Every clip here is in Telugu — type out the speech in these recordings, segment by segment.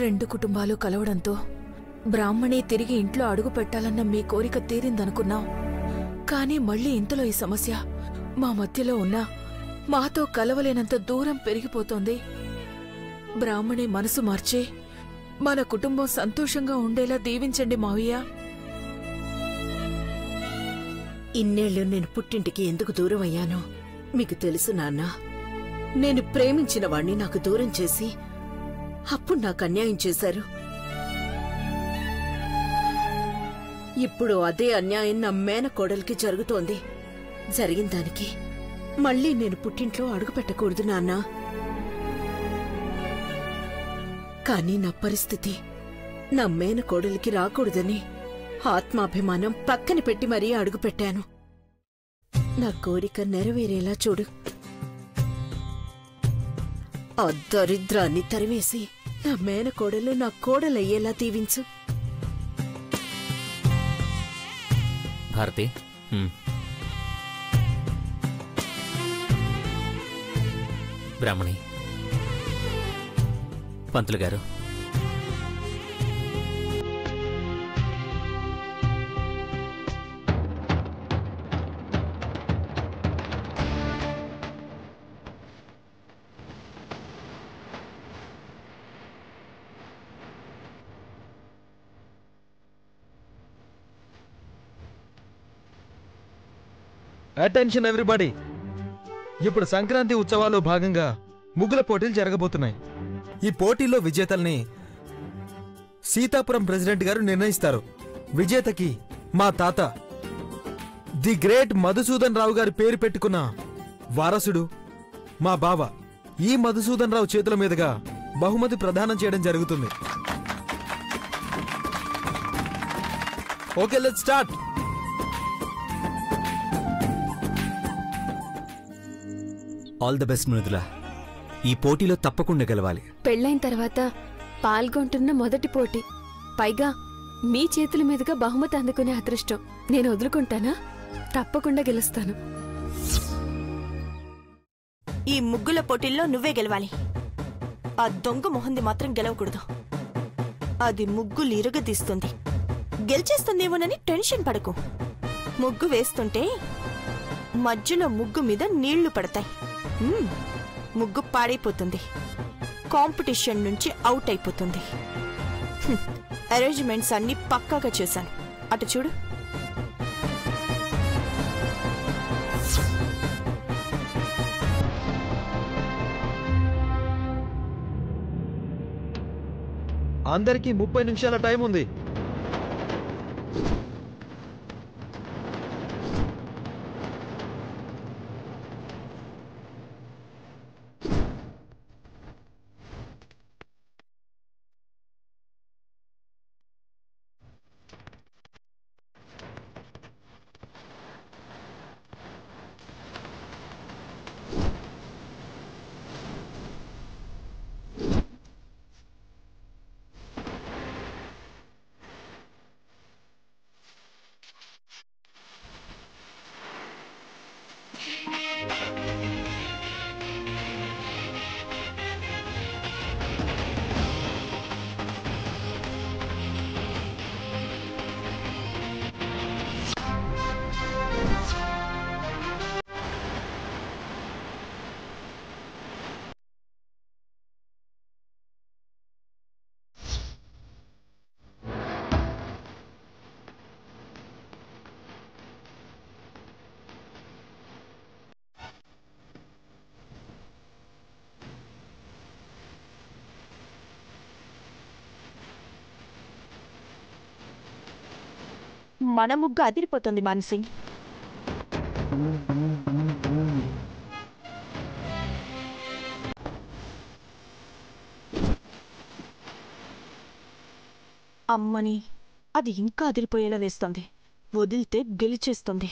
రెండు కుటుంబాలు కలవడంతో బ్రాహ్మణి తిరిగి ఇంట్లో అడుగు పెట్టాలన్న మీ కోరిక తీరిందనుకున్నాం. కానీ మళ్ళీ ఇంతలో ఈ సమస్య మా మధ్యలో ఉన్నా మాతో కలవలేనంత దూరం పెరిగిపోతోంది. బ్రాహ్మణి మనసు మార్చి మన కుటుంబం సంతోషంగా ఉండేలా దీవించండి మావయ్య. ఇన్నేళ్లు నేను పుట్టింటికి ఎందుకు దూరం అయ్యానో మీకు తెలుసు నాన్న. నేను ప్రేమించిన వాణ్ణి నాకు దూరం చేసి అప్పుడు నాకు అన్యాయం చేశారు. ఇప్పుడు అదే అన్యాయం నా మేనకోడలికి జరుగుతోంది. జరిగిన దానికి మళ్ళీ నేను పుట్టింట్లో అడుగుపెట్టకూడదు నాన్నా. కానీ నా పరిస్థితి నా మేనకోడలికి రాకూడదని ఆత్మాభిమానం పక్కన పెట్టి మరీ అడుగుపెట్టాను. నా కోరిక నెరవేరేలా చూడు. ఆ దరిద్రాన్ని తరివేసి నా మేనకోడలు నా కోడలయ్యేలా దీవించు. భారతి, బ్రాహ్మణి, పంతులు గారు, అటెన్షన్ ఎవ్రీబడి. ఇప్పుడు సంక్రాంతి ఉత్సవాల్లో భాగంగా ముగ్గుల పోటీలు జరగబోతున్నాయి. ఈ పోటీల్లో విజేతల్ని సీతాపురం ప్రెసిడెంట్ గారు నిర్ణయిస్తారు. విజేతకి మా తాత ది గ్రేట్ మధుసూదన్ రావు గారి పేరు పెట్టుకున్న వారసుడు మా బావ ఈ మధుసూదన్ రావు చేతుల మీదుగా బహుమతి ప్రదానం చేయడం జరుగుతుంది. Okay, let's start. All the best Mridula. ఈ పోటీలో తప్పకుండా గెలవాలి. పెళ్లైన తర్వాత పాల్గొంటున్న మొదటి పోటీ, పైగా మీ చేతుల మీదుగా బహుమతి అందుకునే అదృష్టం నేను వదులుకుంటానా? తప్పకుండా గెలుస్తాను. ఈ ముగ్గుల పోటీల్లో నువ్వే గెలవాలి. ఆ దొంగ మొహంది మాత్రం గెలవకూడదు. అది ముగ్గులు ఇరగదీస్తుంది. గెలిచేస్తుందేమోనని టెన్షన్ పడకు. ముగ్గు వేస్తుంటే మధ్యలో ముగ్గు మీద నీళ్లు పడతాయి. ముగ్గు పాడైపోతుంది. కాంపిటీషన్ నుంచి అవుట్ అయిపోతుంది. అరేంజ్మెంట్స్ అన్ని పక్కాగా చేశాను. అటు చూడు. అందరికీ 30 నిమిషాల టైం ఉంది. మన ముగ్గు అదిరిపోతుంది మానసి. అమ్మని, అది ఇంకా అదిరిపోయేలా వేస్తుంది. వదిలితే గెలిచేస్తుంది.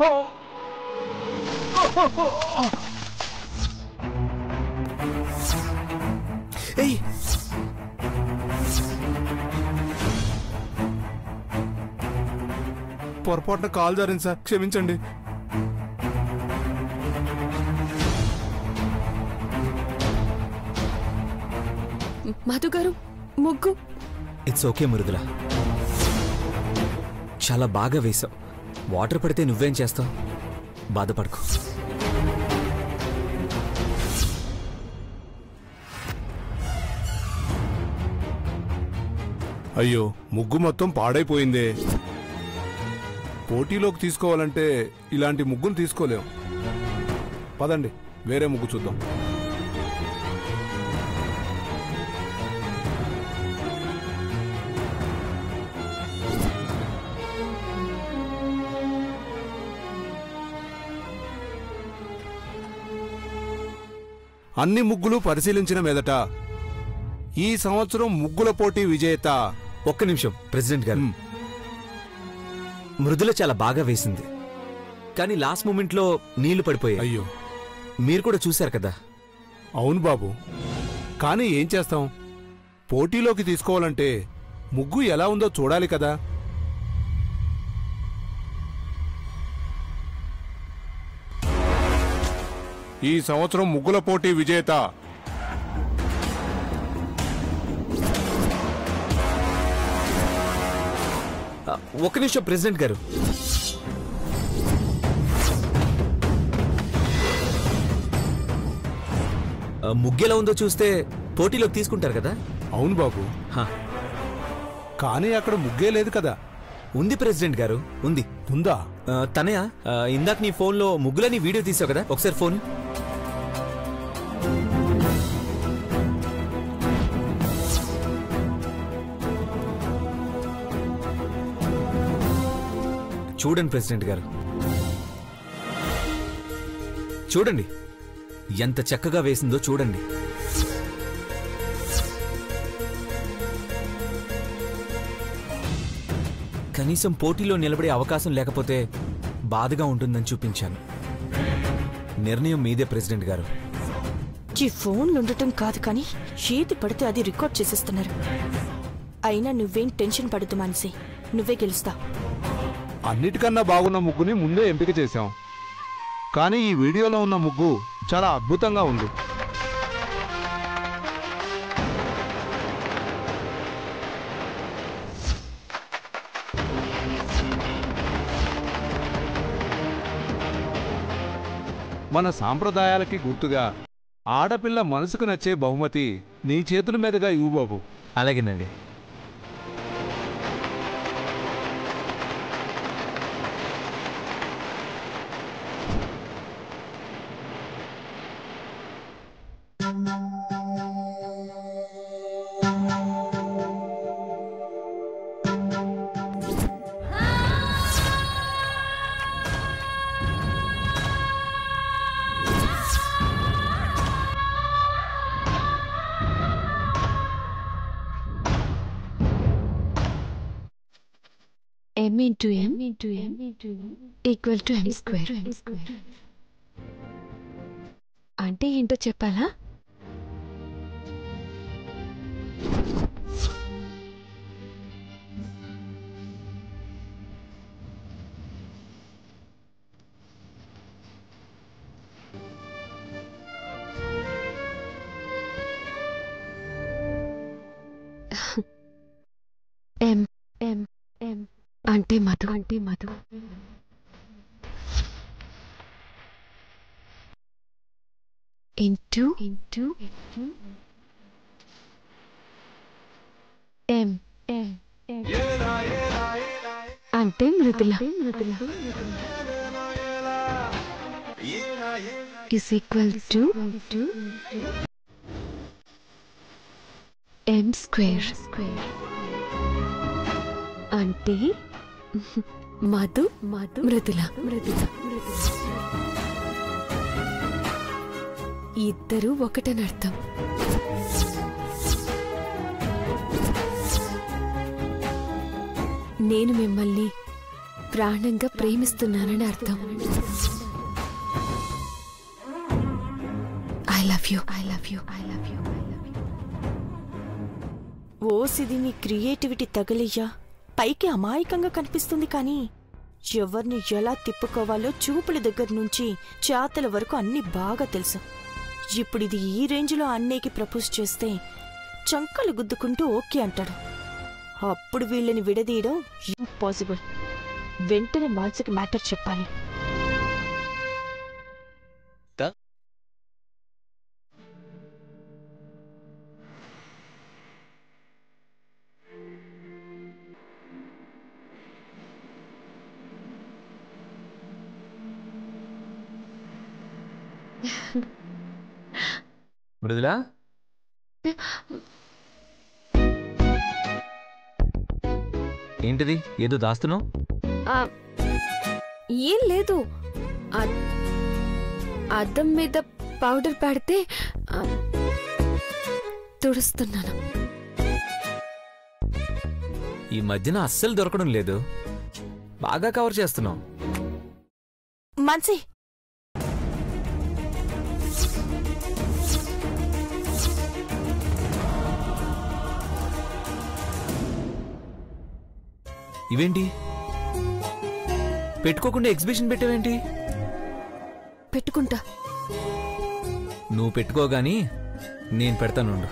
ఏయ్ పొరపాటున కాల్ జారింది సార్, క్షమించండి. మధు గారు ముగ్గు. ఇట్స్ ఓకే మృదుల, చాలా బాగా వేశావు. వాటర్ పడితే నువ్వేం చేస్తావు? బాధపడకు. అయ్యో, ముగ్గు మొత్తం పాడైపోయిందే. పోటీలోకి తీసుకోవాలంటే ఇలాంటి ముగ్గును తీసుకోలేం. పదండి, వేరే ముగ్గు చూద్దాం. అన్ని ముగ్గులు పరిశీలించిన మీదట ఈ సంవత్సరం ముగ్గుల పోటీ విజేత. ఒక్క నిమిషం ప్రెసిడెంట్ గారు, మృదుల చాలా బాగా వేసింది, కానీ లాస్ట్ మూమెంట్లో నీళ్లు పడిపోయాయి. అయ్యో, మీరు కూడా చూశారు కదా. అవును బాబు, కానీ ఏం చేస్తాం? పోటీలోకి తీసుకోవాలంటే ముగ్గు ఎలా ఉందో చూడాలి కదా. ఈ సంవత్సరం ముగ్గుల పోటీ విజేత ఒక్క నిమిషం ప్రెసిడెంట్ గారు, ముగ్గెలా ఉందో చూస్తే పోటీలోకి తీసుకుంటారు కదా. అవును బాబు, కానీ అక్కడ ముగ్గే లేదు కదా. ఉంది ప్రెసిడెంట్ గారు, ఉంది. ఉందా? తనయ, ఇందాక నీ ఫోన్లో ముగ్గులని వీడియో తీసావు కదా, ఒకసారి ఫోన్. చూడండి ప్రెసిడెంట్ గారు, చూడండి ఎంత చక్కగా వేసిందో చూడండి. కనీసం పోటీలో నిలబడే అవకాశం లేకపోతే బాధగా ఉంటుందని చూపించాను. నిర్ణయం మీదే ప్రెసిడెంట్ గారు. ఈ ఫోన్లు ఉండటం కాదు కానీ ఏది పడితే అది రికార్డ్ చేసేస్తున్నారు. అయినా నువ్వేం టెన్షన్ పడద్దు మానసి, నువ్వే గెలుస్తావు. అన్నిటికన్నా బాగున్న ముగ్గుని ముందే ఎంపిక చేశాం, కానీ ఈ వీడియోలో ఉన్న ముగ్గు చాలా అద్భుతంగా ఉంది. మన సాంప్రదాయాలకి గుర్తుగా ఆడపిల్ల మనసుకు నచ్చే బహుమతి నీ చేతుల మీదుగా ఇవ్వు బాబు. అలాగేనండి. m into m equal to m square. అంటే ఏంటో చెప్పాలా? m అంటే మధు ఇంటూ m అంటే Mrudula is equal to m square. అంటే మధు మృదుల. ఇద్దరు ఒకటనర్థం. నేను మిమ్మల్ని ప్రాణంగా ప్రేమిస్తున్నానని అర్థం. I love you, I love you, I love you. ఓ సిది నీ క్రియేటివిటీ తగలయ్యా. పైకి అమాయకంగా కనిపిస్తుంది కానీ ఎవరిని ఎలా తిప్పుకోవాలో చూపుల దగ్గర నుంచి చేతల వరకు అన్నీ బాగా తెలుసు. ఇప్పుడు ఇది ఈ రేంజ్లో అన్నయ్యకి ప్రపోజ్ చేస్తే చంకలు గుద్దుకుంటూ ఓకే అంటాడు. అప్పుడు వీళ్ళని విడదీయడం ఇంపాసిబుల్. వెంటనే మానసిక మ్యాటర్ చెప్పాలి. మృదులా, ఏంటిది ఏదో దాస్తున్నావు? ఏం లేదు, అద్దం మీద పౌడర్ పడితే తుడుస్తున్నాను. ఈ మధ్యన అస్సలు దొరకడం లేదు, బాగా కవర్ చేస్తున్నావు. మాన్సి, ఇవేంటి పెట్టుకోకుండా ఎగ్జిబిషన్ పెట్టావేంటి? పెట్టుకుంటా. నువ్వు పెట్టుకోగాని నేను పెడతాను.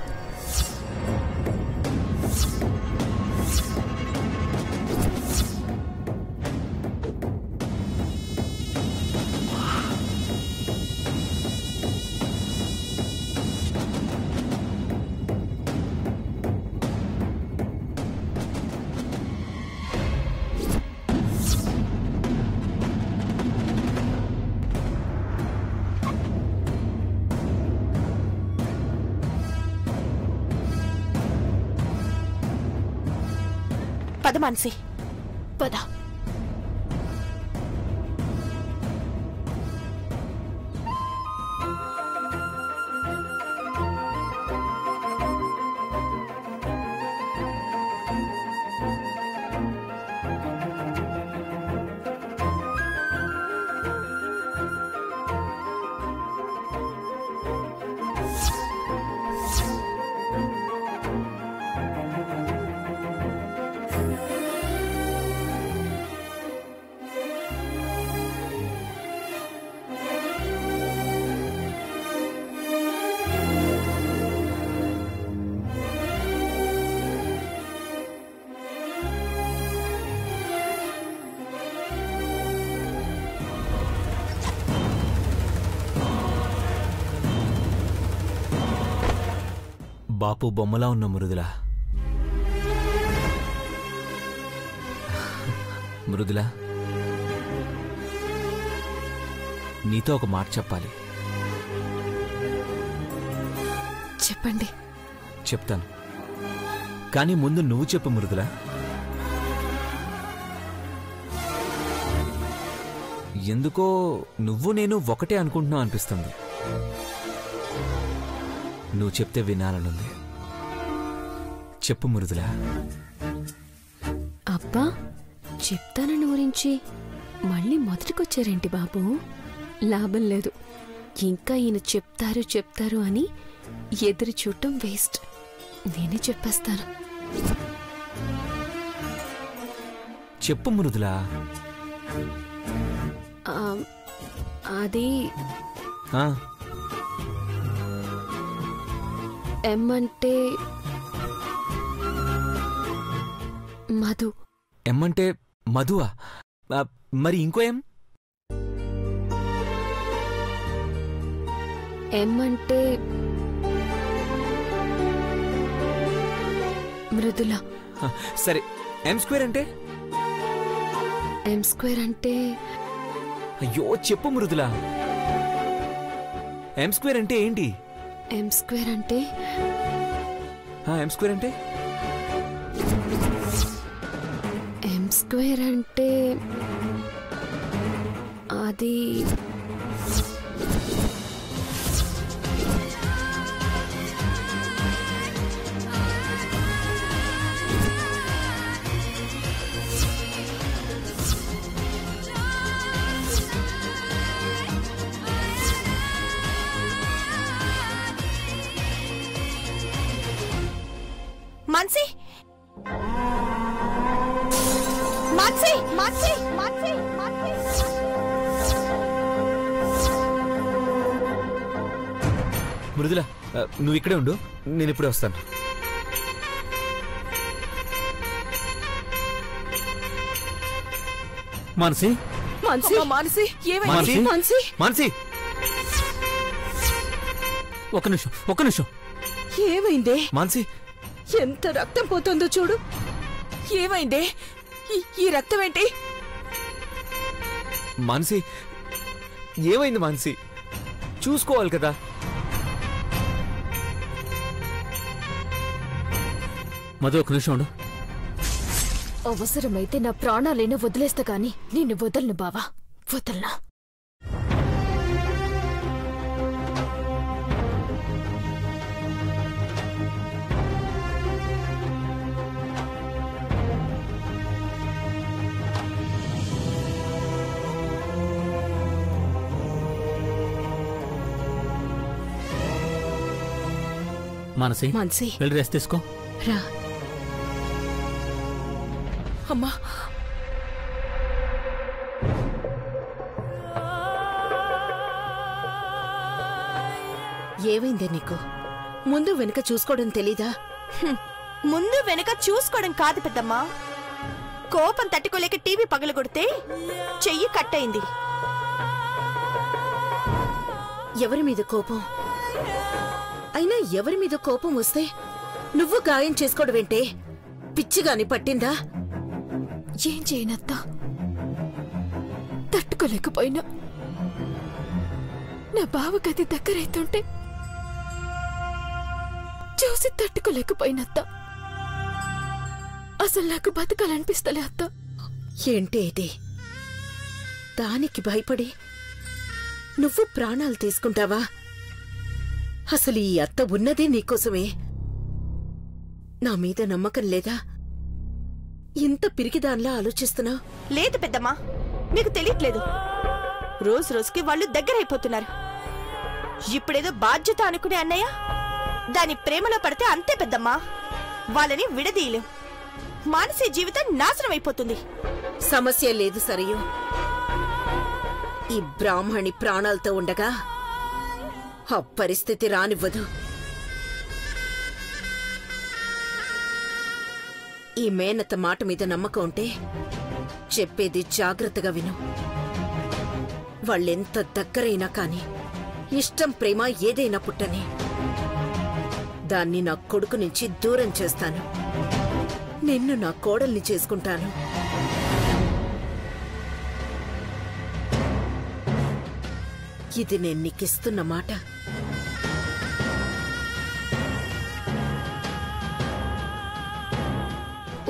పద మాన్సి, పద. బాపు బొమ్మలా ఉన్న మృదులా. మృదులా, నీతో ఒక మాట చెప్పాలి. చెప్పండి. చెప్తాను, కానీ ముందు నువ్వు చెప్పు మృదులా. ఎందుకో నువ్వు నేను ఒకటే అనుకుంటున్నావు అనిపిస్తుంది. నువ్వు చెప్తే వినాలనుంది. చెప్పు మృదులా. అబ్బా, చెప్తానని గురించి మళ్ళీ మొదటికొచ్చారేంటి బాబు? లాభం లేదు. ఇంకా ఈయన చెప్తారు చెప్తారు అని ఎదురు చూడటం వేస్ట్. నేనే చెప్పేస్తాను. చెప్పు మృదులా. అది ఆ, ఎం అంటే మధు. ఎం అంటే మధువా? మరి ఇంకో ఎం? ఎం అంటే మృదుల. సరే, ఎం స్క్వేర్ అంటే? ఎం స్క్వేర్ అంటే అయ్యో చెప్పు మృదులా. ఎం స్క్వేర్ అంటే ఏంటి? ఎం స్క్వేర్ అంటే ఎం స్క్వేర్ అంటే ఎం స్క్వేర్ అంటే అది మాన్సి మాన్సి మాన్సి మాన్సి మాన్సి మృదుల, నువ్వు ఇక్కడే ఉండు, నేను ఇప్పుడే వస్తాను. మానసి, మాన్సి మానసి ఏమైంది? మానసి, మాన్సి మానసి, ఒక్క నిమిషం. ఏమైందే? మానసి, ఎంత రక్తం పోతుందో చూడు. ఏమైందే? ఈ రక్తం ఏంటి? మానసి, ఏమైంది మానసి? చూసుకోవాలి కదా. మధు, ఒక్క నిమిషం ఉండు. అవసరమైతే నా ప్రాణాలైనా వదిలేస్తా కాని నిన్ను వదలను బావా, వదలనా. మానసి, మాన్సి వెళ్ళి రెస్ట్ తీసుకో. రా. అమ్మా, ఏమైందే నీకు? ముందు వెనుక చూసుకోవడం తెలీదా? ముందు వెనక చూసుకోవడం కాదు పెద్దమ్మా, కోపం తట్టుకోలేక టీవీ పగలగొడితే చెయ్యి కట్టయింది. ఎవరి మీద కోపం? అయినా ఎవరి మీద కోపం వస్తే నువ్వు గాయం చేసుకోవడమేంటే? పిచ్చిగాని పట్టిందా? ఏం చేయనత్తా, తట్టుకోలేకపోయినా నా బావగది దగ్గరైతుంటే చూసి తట్టుకోలేకపోయినత్తా. అసలు నాకు బతకాలనిపిస్తలే అత్త. ఏంటి ఇది? దానికి భయపడి నువ్వు ప్రాణాలు తీసుకుంటావా? అసలు ఈ అత్త ఉన్నదే నీకోసమే. నా మీద నమ్మకం లేదా? ఇంత పిరికిదాన్లా ఆలోచిస్తున్నావు? లేదు పెద్దమ్మా, మీకు తెలియట్లేదు. రోజు రోజుకి వాళ్ళు దగ్గరైపోతున్నారు. ఇప్పుడేదో బాధ్యత అనుకునే అన్నయ్య దాని ప్రేమలో పడితే అంతే పెద్దమ్మా, వాళ్ళని విడదీయలేం. మానసి జీవితం నాశనం అయిపోతుంది. సమస్య లేదు సరియు. ఈ బ్రాహ్మణి ప్రాణాలతో ఉండగా ఆ పరిస్థితి రానివ్వదు. ఈ మేనత్త మాట మీద నమ్మకం ఉంటే చెప్పేది జాగ్రత్తగా విను. వాళ్ళెంత దగ్గరైనా కాని ఇష్టం ప్రేమ ఏదైనా పుట్టని దాన్ని నా కొడుకు నుంచి దూరం చేస్తాను. నిన్ను నా కోడల్ని చేసుకుంటాను. ఇది నేను నీకిస్తున్న మాట.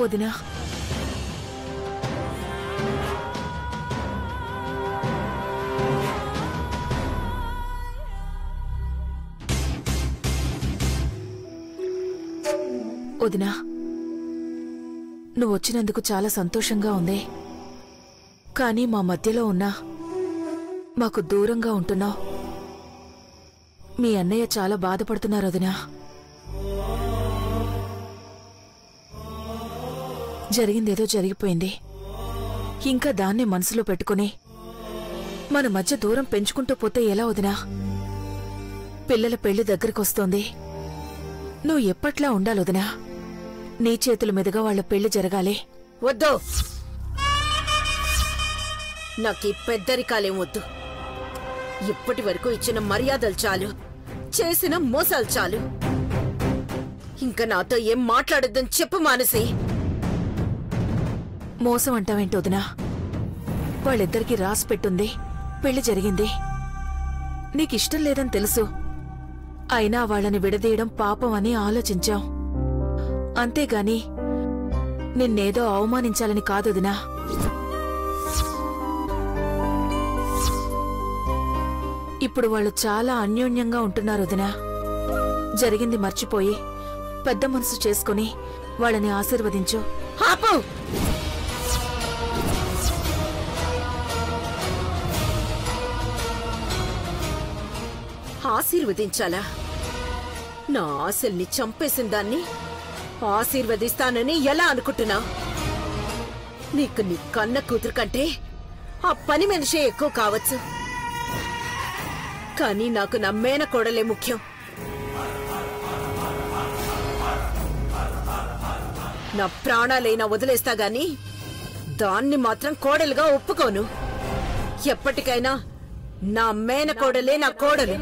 వదినా, వదినా, నువ్వు వచ్చినందుకు చాలా సంతోషంగా ఉంది. కానీ మా మధ్యలో ఉన్నా మాకు దూరంగా ఉంటున్నావు. మీ అన్నయ్య చాలా బాధపడుతున్నారు వదినా. జరిగిందేదో జరిగిపోయింది. ఇంకా దాన్నే మనసులో పెట్టుకుని మన మధ్య దూరం పెంచుకుంటూ పోతే ఎలా వదినా? పిల్లల పెళ్లి దగ్గరకొస్తోంది. నువ్వు ఎప్పట్లా ఉండాలి వదినా. నీ చేతుల మీదుగా వాళ్ల పెళ్లి జరగాలి. వద్దు, నాకీ పెద్దరికాలేం వద్దు. ఇప్పటి వరకు ఇచ్చిన మర్యాదలు చాలు, చేసిన మోసాలు చాలు. ఇంకా నాతో ఏం మాట్లాడొద్దని చెప్పు మానసి. మోసం అంటావేంటి వదినా? వాళ్ళిద్దరికీ రాసి పెట్టుంది, పెళ్లి జరిగింది. నీకిష్టం లేదని తెలుసు. అయినా వాళ్ళని విడదీయడం పాపం అని ఆలోచించాం. అంతేగాని నిన్నేదో అవమానించాలని కాదు వదినా. ఇప్పుడు వాళ్ళు చాలా అన్యోన్యంగా ఉంటున్నారు వదినా. జరిగింది మర్చిపోయి పెద్ద మనసు చేసుకుని వాళ్ళని ఆశీర్వదించు. ఆపు! ఆశీర్వదించాలా? నా ఆశల్ని చంపేసిన దాన్ని ఆశీర్వదిస్తానని ఎలా అనుకుంటున్నావు? నీకు నీ కన్న కూతురు కంటే ఆ పని మనిషే ఎక్కువ కావచ్చు, కానీ నాకు నా మేనకోడలే ముఖ్యం. నా ప్రాణాలైనా వదిలేస్తా గాని దాన్ని మాత్రం కోడలుగా ఒప్పుకోను. ఎప్పటికైనా నా మేనకోడలే నా కోడలు.